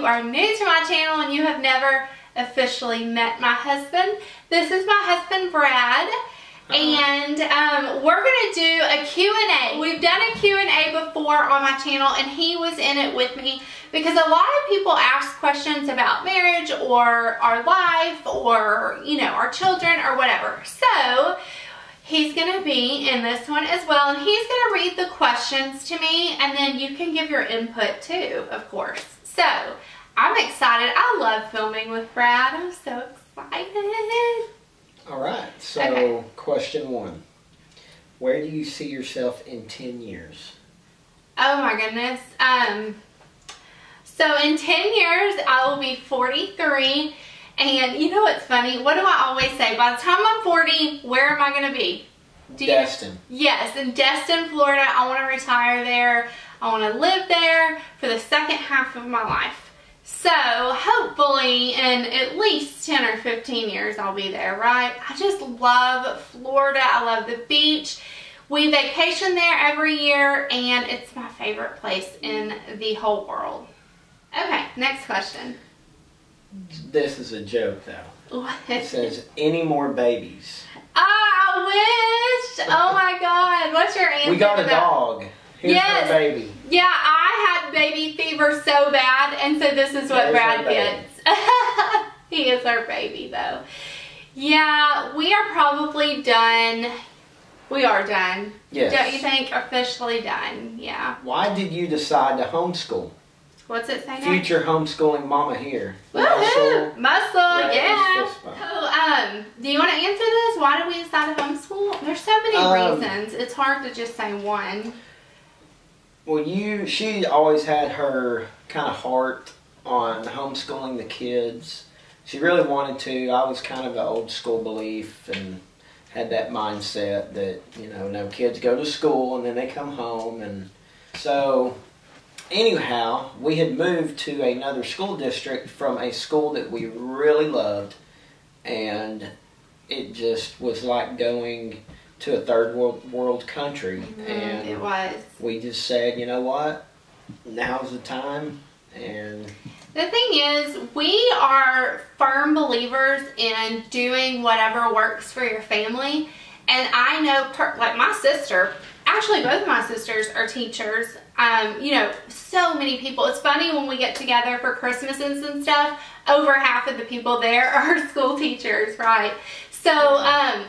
you are new to my channel and you have never officially met my husband, this is my husband Brad. And we're going to do a Q&A. We've done a Q&A before on my channel and he was in it with me because a lot of people ask questions about marriage or our life or, you know, our children or whatever. So he's going to be in this one as well, and he's going to read the questions to me, and then you can give your input too, of course. So, I'm excited. I love filming with Brad. I'm so excited. Alright, so okay. Question 1. Where do you see yourself in 10 years? Oh my goodness. So in 10 years, I will be 43. And you know what's funny? What do I always say? By the time I'm 40, where am I going to be? Destin. Yes, in Destin, Florida. I want to retire there. I want to live there for the second half of my life. So hopefully in at least 10 or 15 years I'll be there, right? I just love Florida. I love the beach. We vacation there every year and it's my favorite place in the whole world. Okay, next question. This is a joke though. What? It says, any more babies? I wish! Oh my God. What's your answer? We got to a that? dog. Here's yes. our baby. Yeah, I had baby fever so bad, and so this is what Brad gets. He is our baby though. Yeah, we are probably done. We are done. Yes. Don't you think? Officially done. Yeah. Why did you decide to homeschool? What's it say now? Future homeschooling mama here. Woohoo! Muscle, yeah. So, do you want to answer this? Why did we decide to homeschool? There's so many reasons. It's hard to just say one. Well, she always had her kind of heart on homeschooling the kids. She really wanted to. I was kind of an old school belief and had that mindset that, you know, no, kids go to school and then they come home. And so anyhow, we had moved to another school district from a school that we really loved, and it just was like going to a third world country. And it was. We just said, you know what, now's the time. And the thing is, we are firm believers in doing whatever works for your family. And I know, like my sister, actually both of my sisters are teachers. You know, so many people. It's funny when we get together for Christmases and stuff, over half of the people there are school teachers, right? So,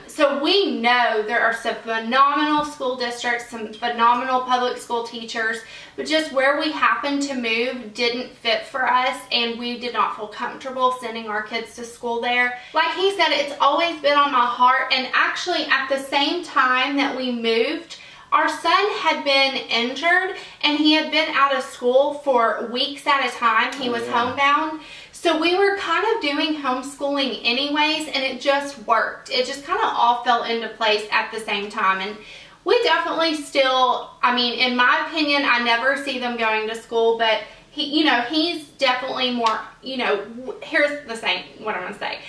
so we know there are some phenomenal school districts, some phenomenal public school teachers, but just where we happened to move didn't fit for us, and we did not feel comfortable sending our kids to school there. Like he said, it's always been on my heart, and actually at the same time that we moved, our son had been injured and he had been out of school for weeks at a time. He was homebound. So we were kind of doing homeschooling anyways, and it just worked. It just kind of all fell into place at the same time. And we definitely still, I mean, in my opinion, I never see them going to school, but he, you know, he's definitely more, you know, here's the same, what I'm going to say.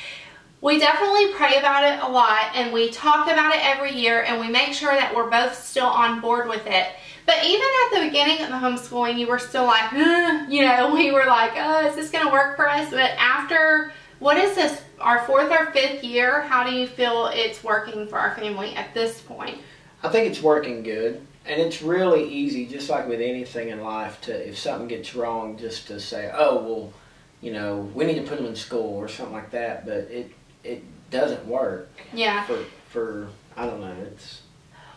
We definitely pray about it a lot, and we talk about it every year, and we make sure that we're both still on board with it. But even at the beginning of the homeschooling, you were still like, you know, we were like, oh, is this going to work for us? But after, what is this, our 4th or 5th year, how do you feel it's working for our family at this point? I think it's working good. And it's really easy, just like with anything in life, to, if something gets wrong, just to say, oh, well, you know, we need to put them in school or something like that. But it doesn't work. Yeah. For I don't know, it's...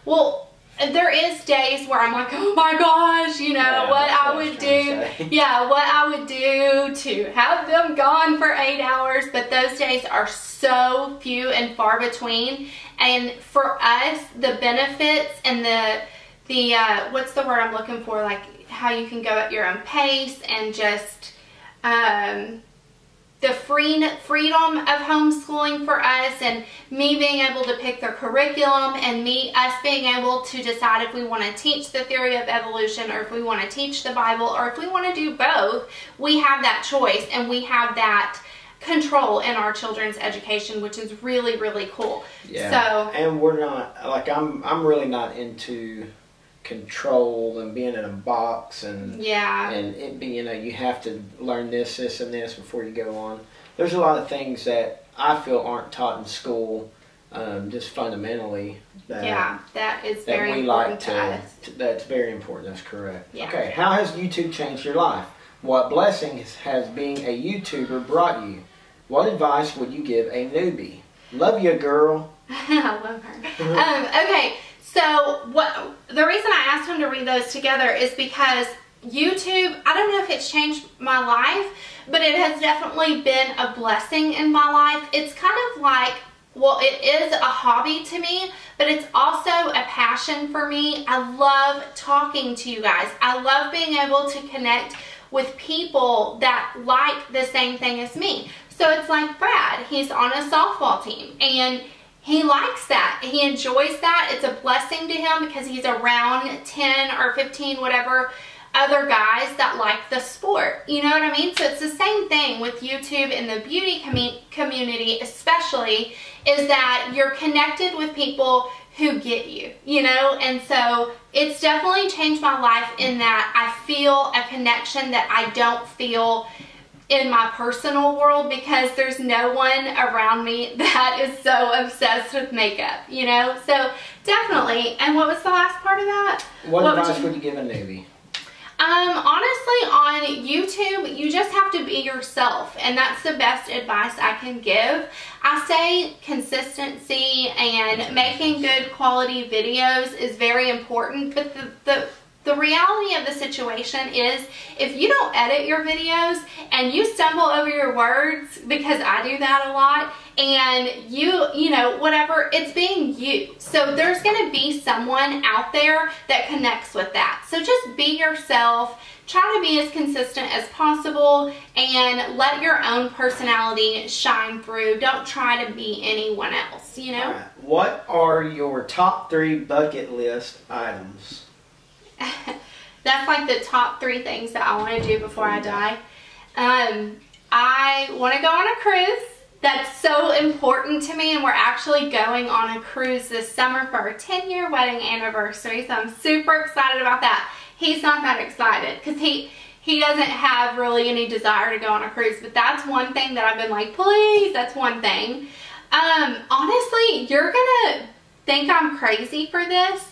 Well, there is days where I'm like, oh my gosh, you know, yeah, what I would do. Yeah, what I would do to have them gone for 8 hours. But those days are so few and far between. And for us, the benefits and the what's the word I'm looking for? Like how you can go at your own pace and just... the freedom of homeschooling for us, and me being able to pick the curriculum, and us being able to decide if we want to teach the theory of evolution or if we want to teach the Bible or if we want to do both. We have that choice, and we have that control in our children's education, which is really, really cool. Yeah. So, and we're not, like, I'm really not into control and being in a box and yeah, and it be, you know, you have to learn this, this, and this before you go on. There's a lot of things that I feel aren't taught in school, just fundamentally. That is that very we important like to us. That's very important. That's correct. Yeah. Okay, how has YouTube changed your life? What blessings has being a YouTuber brought you? What advice would you give a newbie? Love you, girl. I love her. Okay, so the reason I asked him to read those together is because YouTube, I don't know if it's changed my life, but it has definitely been a blessing in my life. It's kind of like, well, it is a hobby to me, but it's also a passion for me. I love talking to you guys. I love being able to connect with people that like the same thing as me. So it's like Brad, he's on a softball team and he likes that. He enjoys that. It's a blessing to him because he's around 10 or 15, whatever, other guys that like the sport. You know what I mean? So it's the same thing with YouTube and the beauty community especially, is that you're connected with people who get you, you know? And so it's definitely changed my life in that I feel a connection that I don't feel in my personal world because there's no one around me that is so obsessed with makeup, you know? So definitely. And what was the last part of that? What advice would you give a newbie? Honestly, on YouTube, you just have to be yourself, and that's the best advice I can give. I say consistency and making good quality videos is very important, but the reality of the situation is if you don't edit your videos and you stumble over your words, because I do that a lot, and you know, whatever, it's being you. So there's going to be someone out there that connects with that. So just be yourself, try to be as consistent as possible, and let your own personality shine through. Don't try to be anyone else, you know? All right. What are your top 3 bucket list items? That's like the top 3 things that I want to do before I die. I want to go on a cruise. That's so important to me, and we're actually going on a cruise this summer for our 10-year wedding anniversary, so I'm super excited about that. He's not that excited because he doesn't have really any desire to go on a cruise, but that's one thing that I've been like, please, that's one thing. Honestly, you're gonna think I'm crazy for this,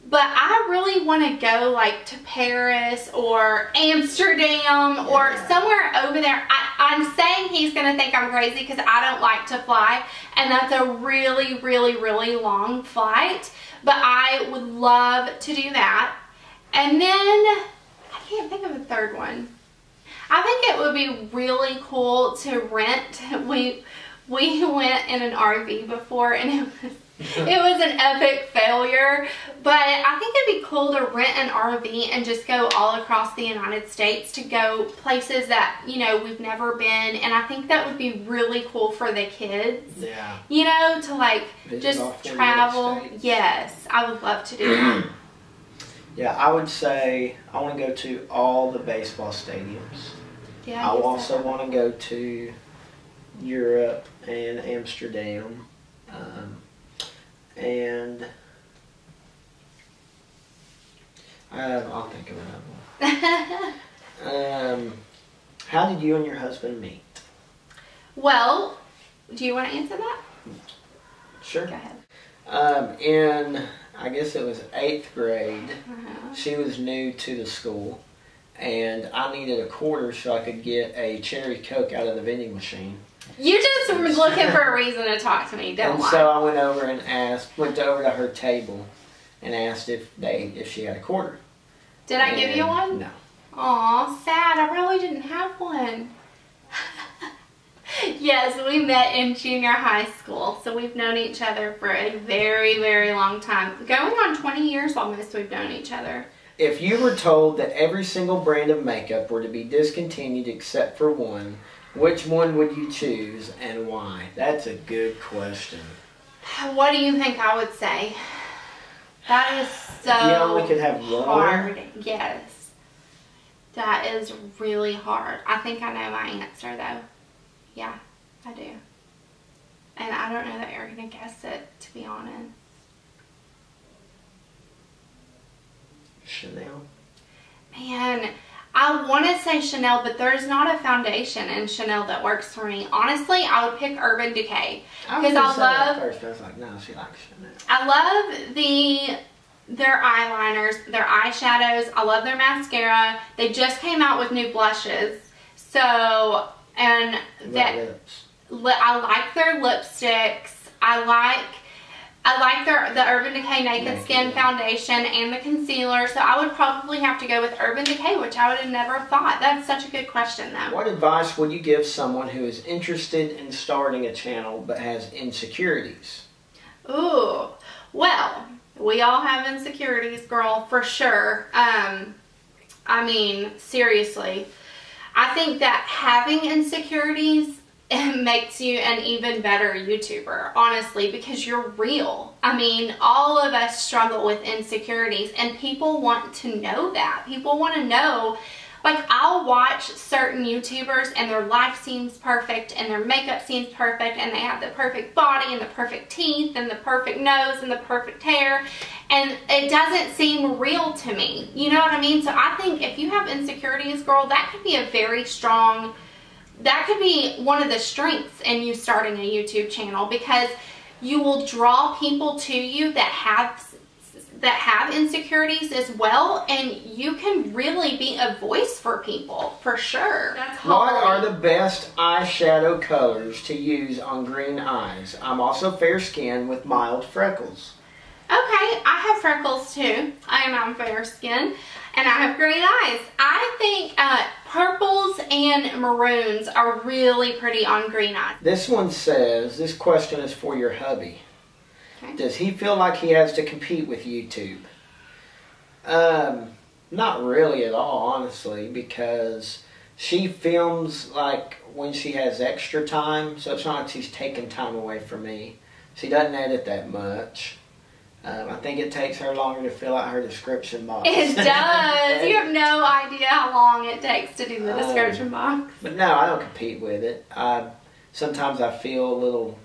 but I really want to go like to Paris or Amsterdam or somewhere over there. I'm saying he's going to think I'm crazy because I don't like to fly, and that's a really, really, really long flight, but I would love to do that. And then, I can't think of a third one. I think it would be really cool to rent. We went in an RV before, and it was an epic failure, but I think it'd be cool to rent an RV and just go all across the United States to go places that, you know, we've never been, and I think that would be really cool for the kids. Yeah. You know, to like just travel. Yes, I would love to do that. Yeah, I would say I want to go to all the baseball stadiums. Yeah. I also want to go to Europe and Amsterdam. And I'll think of another one. How did you and your husband meet? Well, do you want to answer that? Sure. Go ahead. In, I guess it was 8th grade, she was new to the school, and I needed a quarter so I could get a cherry Coke out of the vending machine. You just were looking for a reason to talk to me, don't lie. So I went over and went over to her table and asked if she had a quarter. Did I give you one? No. Aw, sad. I really didn't have one. Yes, we met in junior high school, so we've known each other for a very, very long time. Going on 20 years almost we've known each other. If you were told that every single brand of makeup were to be discontinued except for one, which one would you choose and why? That's a good question. What do you think I would say? That is so if you only could have one hard. Yes. That is really hard. I think I know my answer though. Yeah, I do. And I don't know that you're going to guess it, to be honest. Chanel? Man, I want to say Chanel, but there's not a foundation in Chanel that works for me. Honestly, I would pick Urban Decay. Because I love... At first, I was like, no, she likes Chanel. I love their eyeliners, their eyeshadows. I love their mascara. They just came out with new blushes. So, and that... lips. I like their lipsticks. I like the Urban Decay Naked Skin Foundation and the concealer. So I would probably have to go with Urban Decay, which I would have never thought. That's such a good question, though. What advice would you give someone who is interested in starting a channel but has insecurities? Ooh, well, we all have insecurities, girl, for sure. I mean, seriously. I think that having insecurities, it makes you an even better YouTuber, honestly, because you're real. I mean, all of us struggle with insecurities, and people want to know that. People want to know, like, I'll watch certain YouTubers and their life seems perfect and their makeup seems perfect and they have the perfect body and the perfect teeth and the perfect nose and the perfect hair, and it doesn't seem real to me. You know what I mean? So I think if you have insecurities, girl, that could be a very strong... That could be one of the strengths in you starting a YouTube channel, because you will draw people to you that have insecurities as well, and you can really be a voice for people, for sure. That's What are the best eyeshadow colors to use on green eyes? I'm also fair skinned with mild freckles. Okay, I have freckles too. I am fair skin, and I have green eyes. I think purples and maroons are really pretty on green eyes. This one says, this question is for your hubby. Okay. Does he feel like he has to compete with YouTube? Not really at all, honestly, because she films like when she has extra time, so it's not like she's taking time away from me. She doesn't edit that much. I think it takes her longer to fill out her description box. It does. You have no idea how long it takes to do the description box. But no, I don't compete with it. Sometimes I feel a little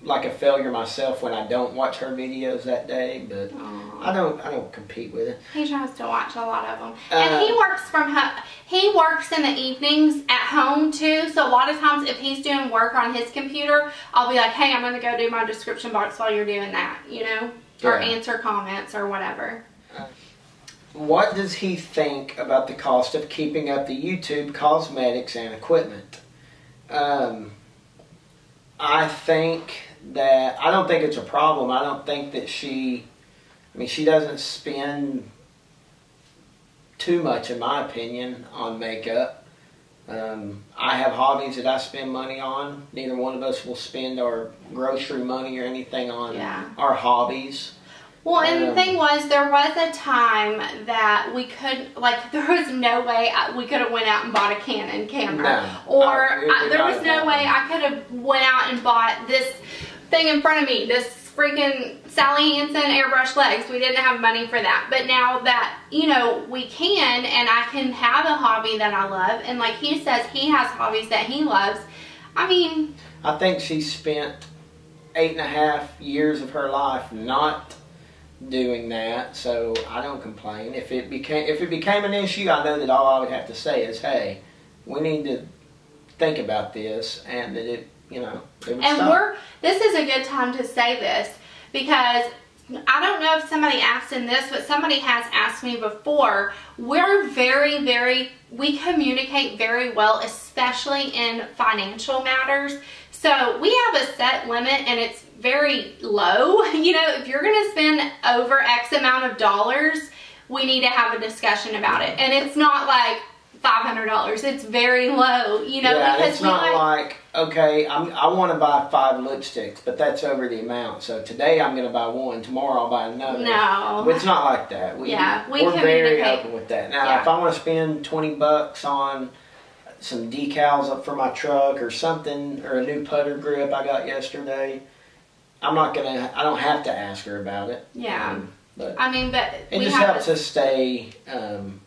like a failure myself when I don't watch her videos that day, but I don't compete with it. He tries to watch a lot of them, and he works in the evenings at home too. So a lot of times, if he's doing work on his computer, I'll be like, "Hey, I'm gonna go do my description box while you're doing that," you know. Or answer comments or whatever. What does he think about the cost of keeping up the YouTube cosmetics and equipment? I don't think it's a problem. I don't think that she doesn't spend too much, in my opinion, on makeup. I have hobbies that I spend money on. Neither one of us will spend our grocery money or anything on our hobbies. Well, and the thing was, there was a time that we couldn't, like, there was no way we could have went out and bought a Canon camera. No, there was no way I could have went out and bought this thing in front of me, this freaking Sally Hansen airbrush legs. We didn't have money for that. But now that, you know, we can, and I can have a hobby that I love, and like he says, he has hobbies that he loves. I mean, I think she spent 8.5 years of her life not doing that, so I don't complain. If it became an issue, I know that all I would have to say is, hey, we need to think about this, and that it, you know, it would stop. This is a good time to say this, because I don't know if somebody asked in this, but somebody has asked me before. We're we communicate very well, especially in financial matters. So we have a set limit, and it's very low. You know, if you're going to spend over X amount of dollars, we need to have a discussion about it. And it's not like $500. It's very low, you know. Yeah, because it's not like, okay, I want to buy 5 lipsticks, but that's over the amount. So today I'm going to buy one, tomorrow I'll buy another. No. It's not like that. We're very open with that. Now, if I want to spend $20 on some decals up for my truck or something, or a new putter grip I got yesterday, I don't have to ask her about it. Yeah. But I mean, but it just helps us stay,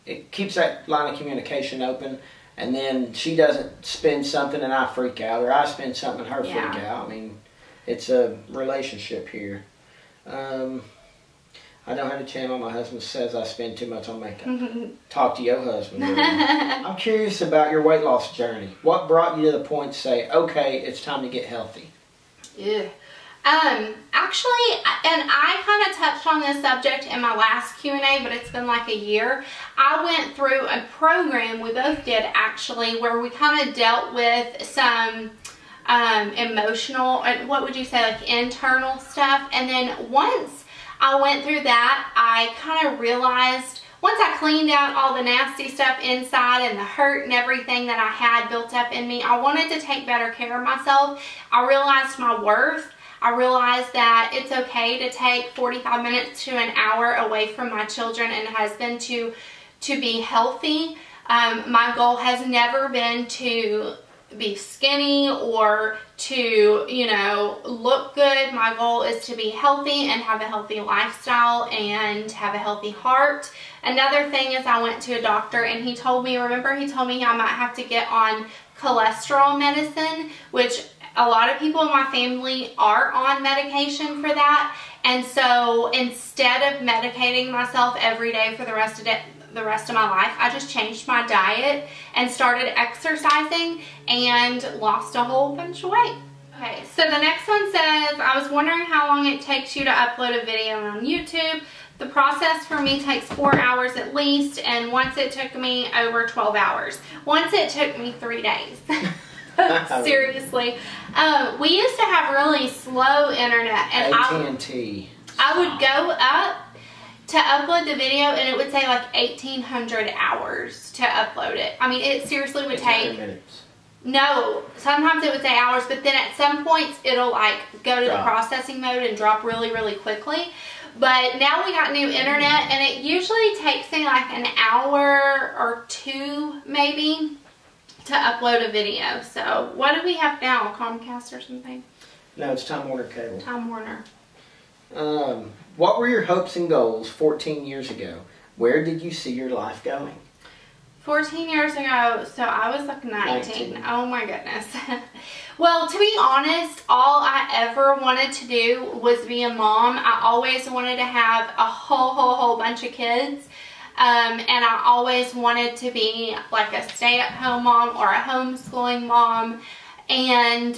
it keeps that line of communication open, and then she doesn't spend something and I freak out, or I spend something and her freak out. I mean, it's a relationship here. I don't have a channel. My husband says I spend too much on makeup. Talk to your husband. I'm curious about your weight loss journey. What brought you to the point to say, okay, it's time to get healthy? Yeah. Actually, and I kind of touched on this subject in my last Q&A, but it's been like a year. I went through a program, we both did actually, where we kind of dealt with some emotional, what would you say, like internal stuff. And then once I went through that, I kind of realized, once I cleaned out all the nasty stuff inside and the hurt and everything that I had built up in me, I wanted to take better care of myself. I realized my worth. I realized that it's okay to take 45 minutes to an hour away from my children and husband to be healthy. My goal has never been to be skinny or to, you know, look good. My goal is to be healthy and have a healthy lifestyle and have a healthy heart. Another thing is I went to a doctor and he told me, remember he told me I might have to get on cholesterol medicine, which a lot of people in my family are on medication for that. And so instead of medicating myself every day for the rest of my life, I just changed my diet and started exercising and lost a whole bunch of weight. Okay, so the next one says, I was wondering how long it takes you to upload a video on YouTube. The process for me takes 4 hours at least, and once it took me over 12 hours. Once it took me 3 days. Seriously. We used to have really slow internet, and AT&T. I would go up to upload the video and it would say like 1,800 hours to upload it. I mean, it seriously would take minutes. No, sometimes it would say hours, but then at some points it'll like go to the processing mode and drop really, really quickly. But now we got new internet and it usually takes me like an hour or two maybe to upload a video. So what do we have now? Comcast or something? No, it's Time Warner Cable. Time Warner. What were your hopes and goals 14 years ago? Where did you see your life going? 14 years ago, so I was like 19. Oh my goodness. Well, to be honest, all I ever wanted to do was be a mom. I always wanted to have a whole bunch of kids. And I always wanted to be like a stay-at-home mom or a homeschooling mom. And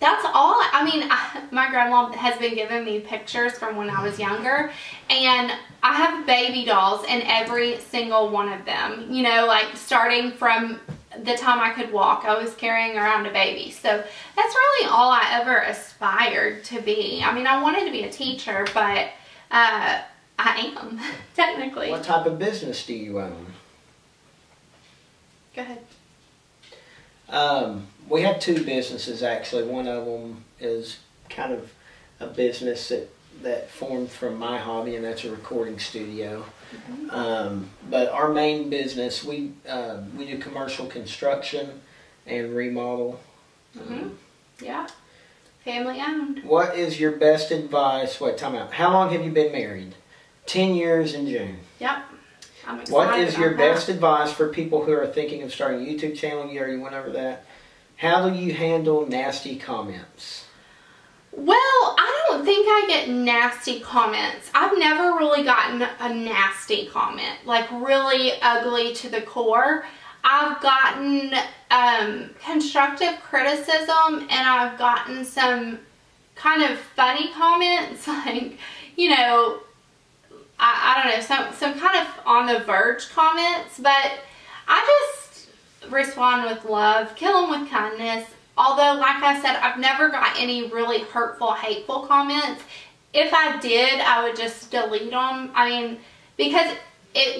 that's all. I mean, my grandma has been giving me pictures from when I was younger. And I have baby dolls in every single one of them. You know, like starting from the time I could walk, I was carrying around a baby. So that's really all I ever aspired to be. I mean, I wanted to be a teacher, but I am, technically. What type of business do you own? Go ahead. We have two businesses actually. One of them is kind of a business that formed from my hobby, and that's a recording studio. Mm-hmm. But our main business, we do commercial construction and remodel. Mm-hmm. Yeah. Family owned. What is your best advice? Wait, time out. How long have you been married? 10 years in June. Yep. I'm excited. What is your best advice for people who are thinking of starting a YouTube channel? You already went over that. How do you handle nasty comments? Well, I don't think I get nasty comments. I've never really gotten a nasty comment, like really ugly to the core. I've gotten constructive criticism, and I've gotten some kind of funny comments, like, you know, I don't know, some kind of on the verge comments, but I just respond with love, kill them with kindness. Although, like I said, I've never got any really hurtful, hateful comments. If I did, I would just delete them. I mean, because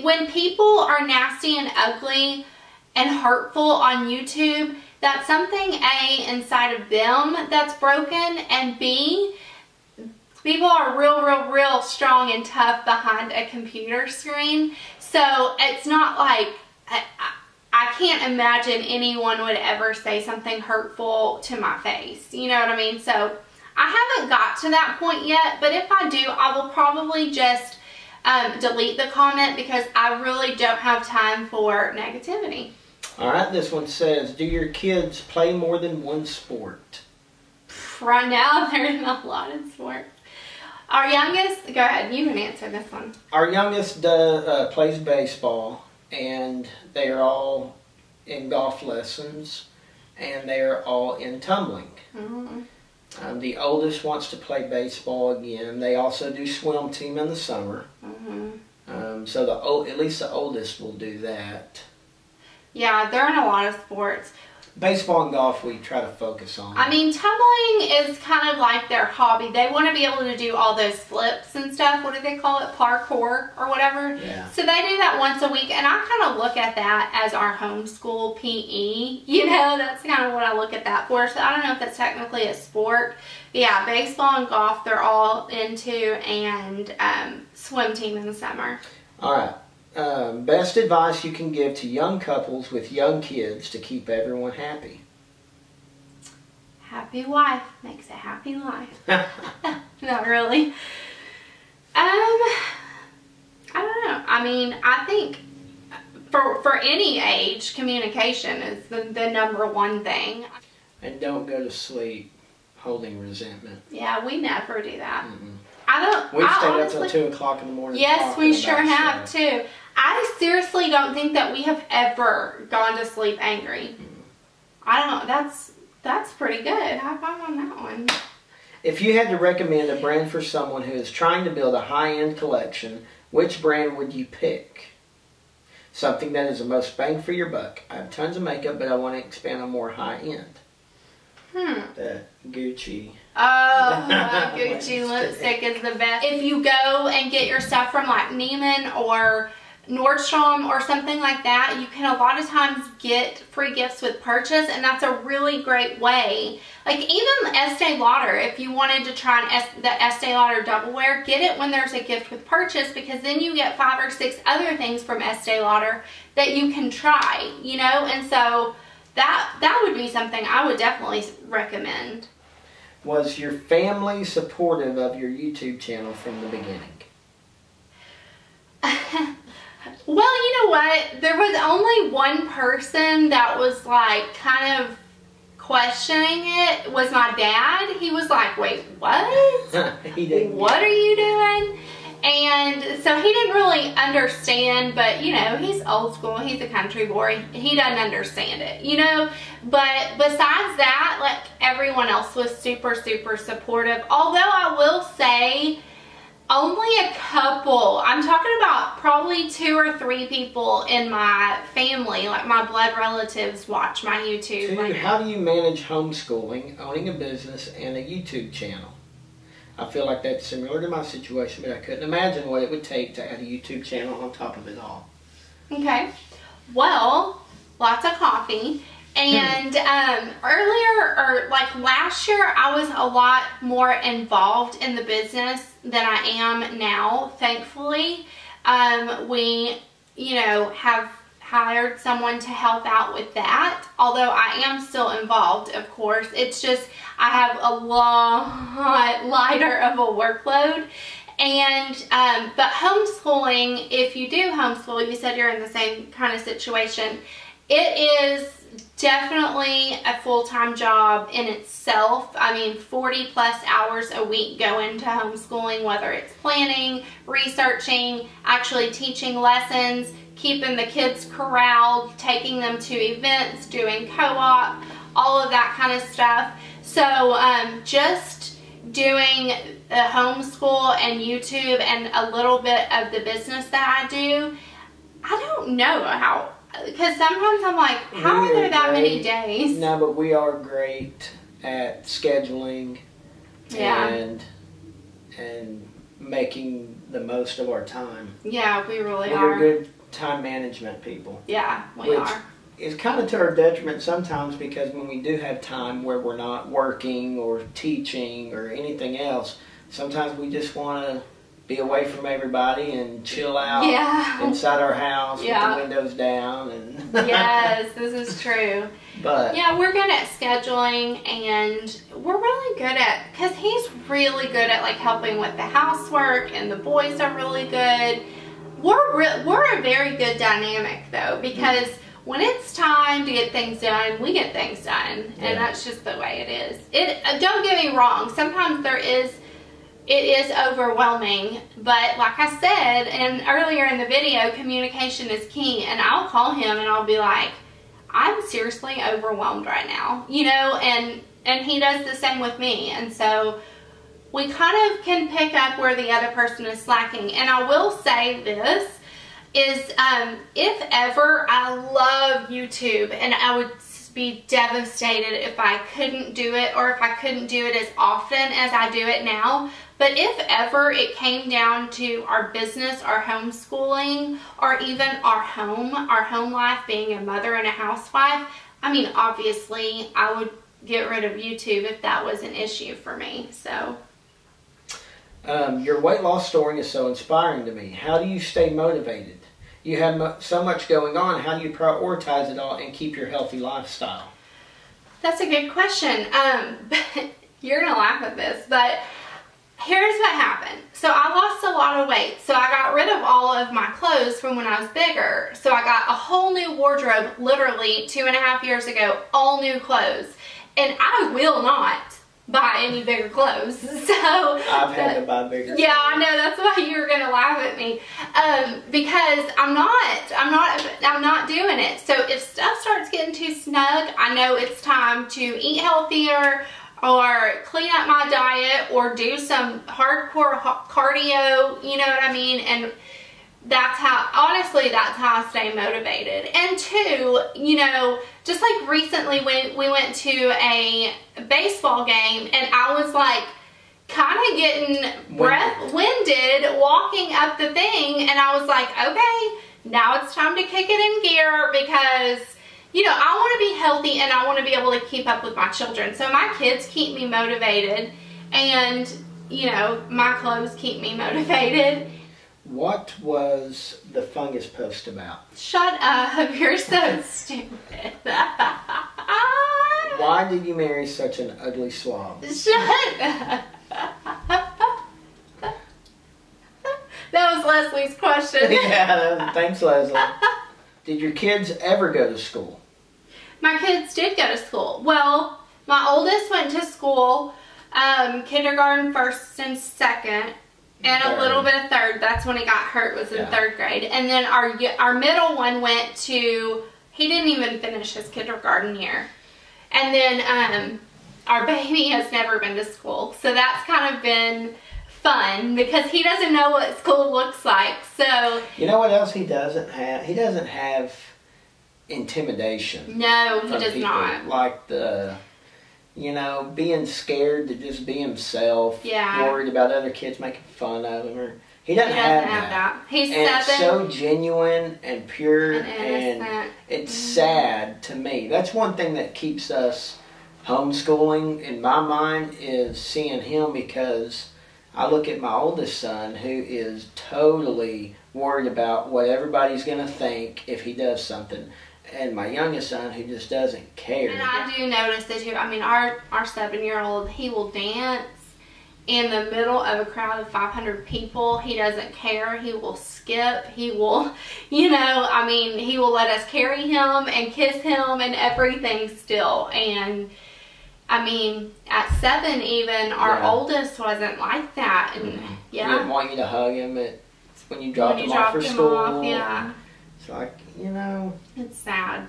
when people are nasty and ugly and hurtful on YouTube, that's something A, inside of them that's broken, and B, people are real strong and tough behind a computer screen. So it's not like, I can't imagine anyone would ever say something hurtful to my face. You know what I mean? So I haven't got to that point yet, but if I do, I will probably just delete the comment because I really don't have time for negativity. Alright, this one says, do your kids play more than one sport? Right now, they're in a lot of sports. Our youngest, go ahead, you can answer this one. Our youngest plays baseball, and they are all in golf lessons, and they are all in tumbling. Mm-hmm. The oldest wants to play baseball again. They also do swim team in the summer. Mm-hmm. So at least the oldest will do that. Yeah, they're in a lot of sports. Baseball and golf we try to focus on. I mean, tumbling is kind of like their hobby. They want to be able to do all those flips and stuff. What do they call it? Parkour or whatever. Yeah. So they do that once a week, and I kind of look at that as our homeschool PE. You know, that's kind of what I look at that for. So I don't know if that's technically a sport. But yeah, baseball and golf they're all into, and swim team in the summer. All right. Best advice you can give to young couples with young kids to keep everyone happy? Happy wife makes a happy life. Not really. I don't know. I mean, I think for any age, communication is the number one thing. And don't go to sleep holding resentment. Yeah, we never do that. Mm-mm. We've stayed up till 2 o'clock in the morning. Yes, we sure have too. I seriously don't think that we have ever gone to sleep angry. I don't know. That's pretty good. High five on that one. If you had to recommend a brand for someone who is trying to build a high-end collection, which brand would you pick? Something that is the most bang for your buck. I have tons of makeup, but I want to expand on more high-end. The Gucci. Oh, Gucci lipstick is the best. If you go and get your stuff from like Neiman or Nordstrom or something like that, you can a lot of times get free gifts with purchase, and that's a really great way. Like even Estee Lauder, if you wanted to try the Estee Lauder double wear, get it when there's a gift with purchase, because then you get 5 or 6 other things from Estee Lauder that you can try, you know, and so that would be something I would definitely recommend. Was your family supportive of your YouTube channel from the beginning? Well, you know what? There was only one person that was like kind of questioning it, was my dad. He was like, wait, what? He didn't. What are you doing? And so he didn't really understand, but you know, he's old school, he's a country boy, he doesn't understand it, you know. But besides that, like everyone else was super supportive. Although I will say only a couple, I'm talking about probably 2 or 3 people in my family, like my blood relatives, watch my YouTube. Like, how do you manage homeschooling, owning a business, and a YouTube channel? I feel like that's similar to my situation, but I couldn't imagine what it would take to add a YouTube channel on top of it all. Okay. Well, lots of coffee. And earlier, or like last year, I was a lot more involved in the business than I am now, thankfully. We, you know, have hired someone to help out with that, although I am still involved, of course. It's just I have a lot lighter of a workload. And but homeschooling, if you do homeschool, you said you're in the same kind of situation, it is definitely a full-time job in itself. I mean, 40 plus hours a week go into homeschooling, whether it's planning, researching, actually teaching lessons, keeping the kids corralled, taking them to events, doing co-op, all of that kind of stuff. So just doing the homeschool and YouTube and a little bit of the business that I do, I don't know how, because sometimes I'm like, how are there that many days? No, but we are great at scheduling and making the most of our time. Yeah, we really are. We're good time management people. Yeah, we are. It's kind of to our detriment sometimes, because when we do have time where we're not working or teaching or anything else, sometimes we just want to be away from everybody and chill out inside our house with the windows down. And yes, this is true. But yeah, we're good at scheduling, and we're really good at, because he's really good at like helping with the housework, and the boys are really good. We're a very good dynamic though, because when it's time to get things done, we get things done, and that's just the way it is. Don't get me wrong, sometimes there is, it is overwhelming. But like I said, and earlier in the video, communication is key. And I'll call him and I'll be like, I'm seriously overwhelmed right now, you know, and he does the same with me. And so we kind of can pick up where the other person is slacking. And I will say this is, if ever, I love YouTube, and I would be devastated if I couldn't do it, or if I couldn't do it as often as I do it now. But if ever it came down to our business, our homeschooling, or even our home life, being a mother and a housewife, I mean, obviously I would get rid of YouTube if that was an issue for me. So your weight loss story is so inspiring to me. How do you stay motivated? You have so much going on. How do you prioritize it all and keep your healthy lifestyle? That's a good question. You're gonna laugh at this, but here's what happened. So I lost a lot of weight. So I got rid of all of my clothes from when I was bigger. So I got a whole new wardrobe, literally 2.5 years ago, all new clothes. And I will not buy any bigger clothes. So I've had to buy bigger yeah, clothes. I know, that's why you were gonna laugh at me. Because I'm not doing it. So if stuff starts getting too snug, I know it's time to eat healthier, or clean up my diet, or do some hardcore cardio, you know what I mean? And that's how, honestly, that's how I stay motivated. And two, you know, just like recently when we went to a baseball game, and I was like kind of getting winded walking up the thing, and I was like, okay, now it's time to kick it in gear, because you know, I want to be healthy and I want to be able to keep up with my children. So my kids keep me motivated, and, you know, my clothes keep me motivated. What was the fungus post about? Shut up. You're so stupid. Why did you marry such an ugly slob? Shut up. That was Leslie's question. Yeah, thanks, Leslie. Did your kids ever go to school? My kids did go to school. Well, my oldest went to school, kindergarten, first and second, and a little bit of third. That's when he got hurt, was in third grade. And then our middle one went to, he didn't even finish his kindergarten year. And then our baby has never been to school. So that's kind of been fun, because he doesn't know what school looks like. So you know what else he doesn't have? He doesn't have intimidation. No, he does not. Like the, you know, being scared to just be himself. Yeah. Worried about other kids making fun of him. Or he doesn't have that. He's and 7. It's so genuine and pure, and and it's sad to me. That's one thing that keeps us homeschooling in my mind, is seeing him, because I look at my oldest son, who is totally worried about what everybody's going to think if he does something. And my youngest son, who just doesn't care. And I do notice it too. I mean, our 7-year-old, he will dance in the middle of a crowd of 500 people. He doesn't care. He will skip. He will, you know, I mean, he will let us carry him and kiss him and everything still. And I mean, at 7 even, our oldest wasn't like that. And He didn't want you to hug him when you dropped him off for school. Yeah. It's like, you know. It's sad.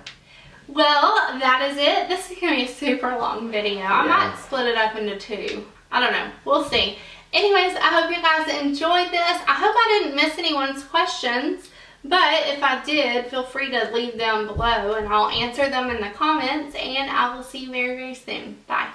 Well, that is it. This is going to be a super long video. I might split it up into 2. I don't know. We'll see. Anyways, I hope you guys enjoyed this. I hope I didn't miss anyone's questions. But if I did, feel free to leave them below and I'll answer them in the comments, and I will see you very, very soon. Bye.